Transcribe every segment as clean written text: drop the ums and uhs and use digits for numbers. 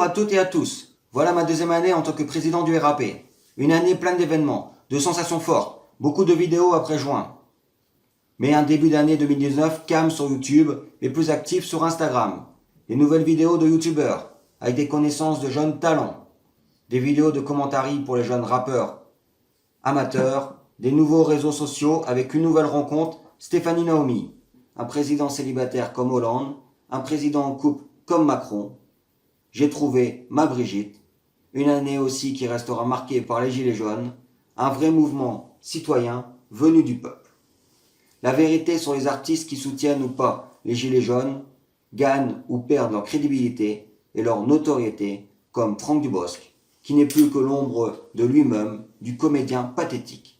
à toutes et à tous. Voilà ma deuxième année en tant que président du RAP. Une année pleine d'événements, de sensations fortes, beaucoup de vidéos après juin. Mais un début d'année 2019 calme sur YouTube et plus actif sur Instagram. Des nouvelles vidéos de youtubeurs, avec des connaissances de jeunes talents. Des vidéos de commentaires pour les jeunes rappeurs amateurs. Des nouveaux réseaux sociaux avec une nouvelle rencontre, Stéphanie Naomi. Un président célibataire comme Hollande, un président en couple comme Macron. J'ai trouvé ma Brigitte. Une année aussi qui restera marquée par les Gilets jaunes, un vrai mouvement citoyen venu du peuple. La vérité sur les artistes qui soutiennent ou pas les Gilets jaunes gagnent ou perdent leur crédibilité et leur notoriété, comme Franck Dubosc, qui n'est plus que l'ombre de lui-même, du comédien pathétique.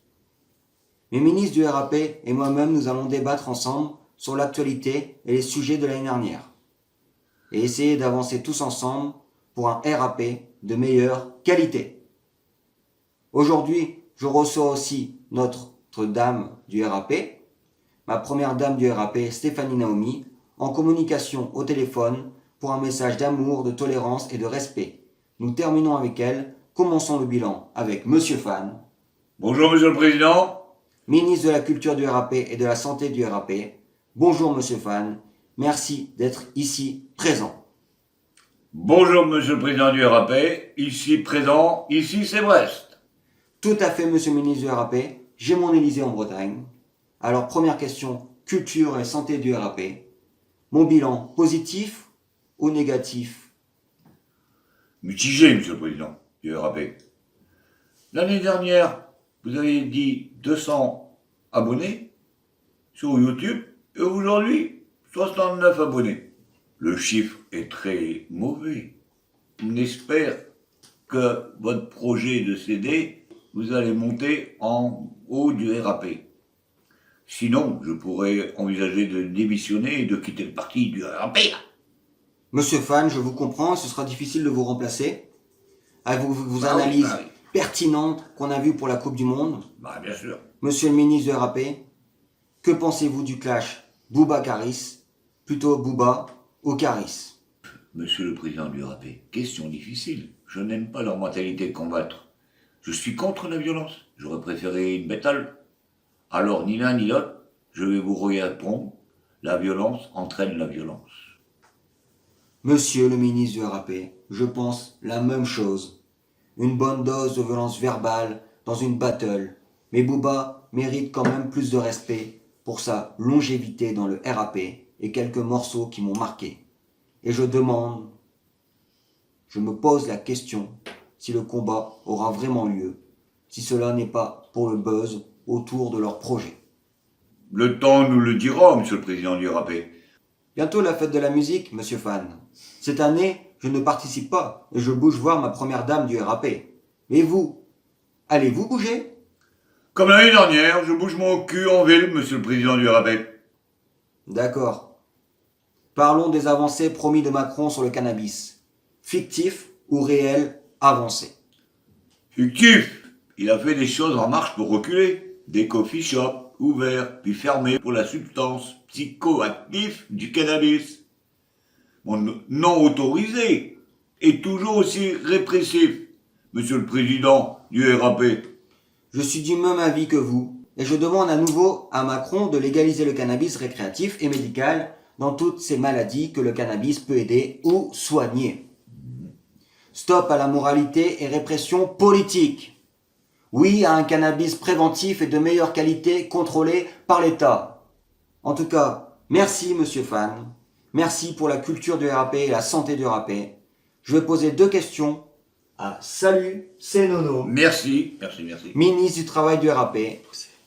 Mes ministres du RAP et moi-même, nous allons débattre ensemble sur l'actualité et les sujets de l'année dernière, et essayer d'avancer tous ensemble pour un RAP de meilleure qualité. Aujourd'hui, je reçois aussi notre dame du RAP, ma première dame du RAP, Stéphanie Naomi, en communication au téléphone pour un message d'amour, de tolérance et de respect. Nous terminons avec elle. Commençons le bilan avec Monsieur Fan. Bonjour Monsieur le Président. Ministre de la Culture du RAP et de la Santé du RAP. Bonjour Monsieur Fan. Merci d'être ici présent. Bonjour Monsieur le Président du RAP, ici présent, ici c'est Brest. Tout à fait Monsieur le Ministre du RAP, j'ai mon Élysée en Bretagne. Alors première question, culture et santé du RAP. Mon bilan, positif ou négatif? Mitigé Monsieur le Président du RAP. L'année dernière, vous avez dit 200 abonnés sur YouTube et aujourd'hui 69 abonnés. Le chiffre est très mauvais. On espère que votre projet de CD, vous allez monter en haut du RAP. Sinon, je pourrais envisager de démissionner et de quitter le parti du RAP. Monsieur Fan, je vous comprends, ce sera difficile de vous remplacer. Avec vos analyses pertinentes qu'on a vues pour la Coupe du Monde. Bien sûr. Monsieur le ministre du RAP, que pensez-vous du clash Booba-Caris? Plutôt Booba ou Caris? Monsieur le Président du RAP, question difficile. Je n'aime pas leur mentalité de combattre. Je suis contre la violence. J'aurais préféré une bétale. Alors, ni l'un ni l'autre, je vais vous répondre. La violence entraîne la violence. Monsieur le ministre du RAP, je pense la même chose. Une bonne dose de violence verbale dans une battle. Mais Booba mérite quand même plus de respect pour sa longévité dans le RAP et quelques morceaux qui m'ont marqué. Et je me pose la question si le combat aura vraiment lieu, si cela n'est pas pour le buzz autour de leur projet. Le temps nous le dira, Monsieur le Président du RAP. Bientôt la fête de la musique, Monsieur Fan. Cette année, je ne participe pas et je bouge voir ma première dame du RAP. Mais vous, allez-vous bouger? Comme l'année dernière, je bouge mon cul en ville, Monsieur le Président du RAP. D'accord. Parlons des avancées promises de Macron sur le cannabis. Fictif ou réel avancé? Fictif. Il a fait des choses en marche pour reculer. Des coffee shops ouverts puis fermés pour la substance psychoactive du cannabis. Mon non autorisé est toujours aussi répressif, Monsieur le Président du RAP. Je suis du même avis que vous et je demande à nouveau à Macron de légaliser le cannabis récréatif et médical dans toutes ces maladies que le cannabis peut aider ou soigner. Stop à la moralité et répression politique. Oui à un cannabis préventif et de meilleure qualité contrôlé par l'État. En tout cas, merci Monsieur Fan. Merci pour la culture du RAP et la santé du RAP. Je vais poser 2 questions à Salut, c'est Nono. Merci. Ministre du Travail du RAP.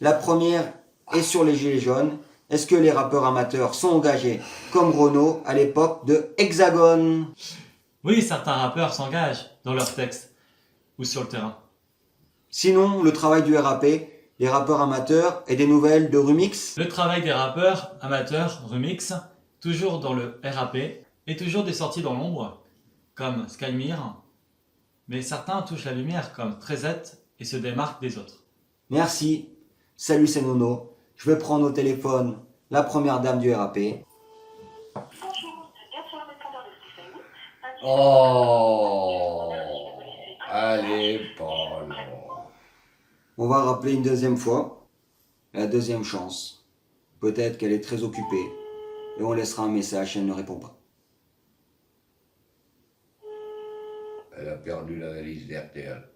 La première est sur les Gilets jaunes. Est-ce que les rappeurs amateurs sont engagés comme Renaud à l'époque de Hexagone? Oui, certains rappeurs s'engagent dans leurs textes ou sur le terrain. Sinon, le travail du RAP, les rappeurs amateurs et des nouvelles de Remix. Le travail des rappeurs amateurs, remix, toujours dans le RAP, et toujours des sorties dans l'ombre, comme Skymir, mais certains touchent la lumière comme Trezette et se démarquent des autres. Merci. Salut, c'est Nono. Je vais prendre au téléphone la première dame du RAP. Bonjour, c'est bien sûr le répondeur de Stéphanie. Oh, allez, Paul. On va rappeler une deuxième fois. La deuxième chance. Peut-être qu'elle est très occupée. Et on laissera un message si elle ne répond pas. Elle a perdu la valise d'RTL.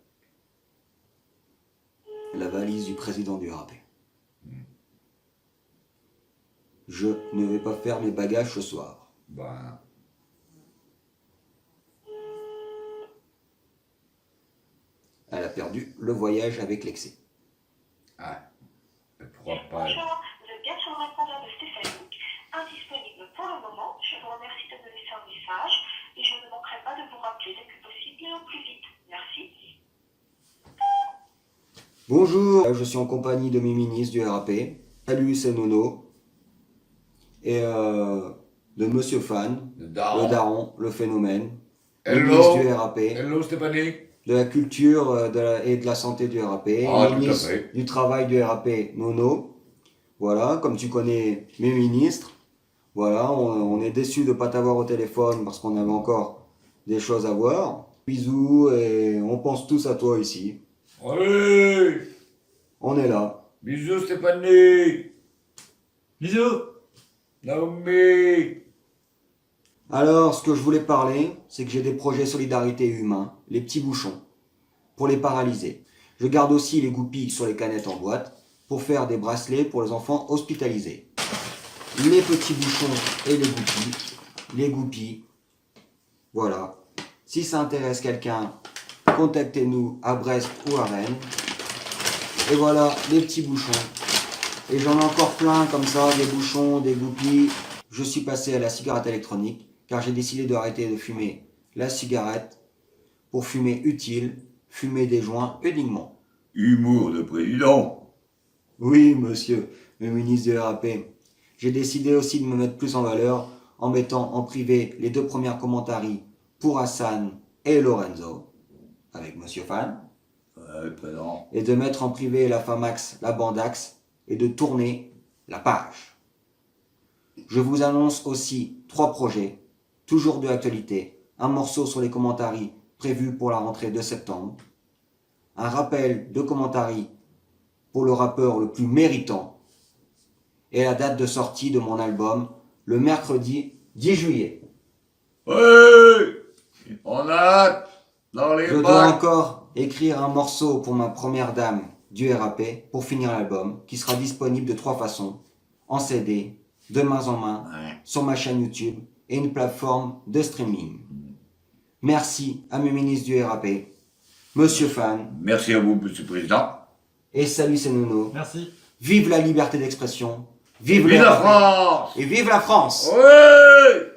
La valise du président du RAP. Je ne vais pas faire mes bagages ce soir. Ben, Elle a perdu le voyage avec l'excès. ah, elle pourra pas. Bonjour, vous êtes bien sur le répondeur de Stéphanie, indisponible pour le moment. Je vous remercie de me laisser un message et je ne manquerai pas de vous rappeler dès que possible et au plus vite. Merci. Bonjour, je suis en compagnie de mes ministres du RAP. Salut, c'est Nono. Et de Monsieur Fan, Le le daron. daron, le phénomène. Hello. Ministre du RAP, Hello, Stéphanie. de la culture et de la santé du RAP. Ah, tout à Ministre fait. du travail du RAP, Nono. Voilà, comme tu connais mes ministres. Voilà, on est déçus de ne pas t'avoir au téléphone parce qu'on avait encore des choses à voir. Bisous et on pense tous à toi ici. Allez, On est là. bisous, Stéphanie. Bisous! Naomi. Alors, ce que je voulais parler, c'est que j'ai des projets solidarité humains, les petits bouchons, pour les paralyser. Je garde aussi les goupilles sur les canettes en boîte pour faire des bracelets pour les enfants hospitalisés. Les petits bouchons et les goupilles. Voilà. Si ça intéresse quelqu'un, contactez-nous à Brest ou à Rennes. Et voilà, les petits bouchons. Et j'en ai encore plein comme ça, des bouchons, des goupilles. Je suis passé à la cigarette électronique car j'ai décidé d'arrêter de fumer la cigarette pour fumer utile, fumer des joints uniquement. Humour de président. Oui, monsieur, le ministre du RAP. J'ai décidé aussi de me mettre plus en valeur en mettant en privé les 2 premières commentaries pour Hassan et Lorenzo, avec monsieur Fan, Ouais, présent. et de mettre en privé la Famax, la Bandax, et de tourner la page. Je vous annonce aussi 3 projets, toujours de actualité, un morceau sur les commentaries prévu pour la rentrée de septembre, un rappel de commentaries pour le rappeur le plus méritant, et la date de sortie de mon album, le mercredi 10 juillet. Ouais, on a hâte dans les Je dois bacs. encore écrire un morceau pour ma première dame du RAP pour finir l'album, qui sera disponible de 3 façons, en CD, de main en main, Ouais. sur ma chaîne YouTube et une plateforme de streaming. Merci à mes ministres du RAP, Monsieur Fan, Merci à vous, Monsieur le Président. et salut c'est Nono. Merci. Vive la liberté d'expression, vive Vive le la RAP, France. et vive la France! Ouais.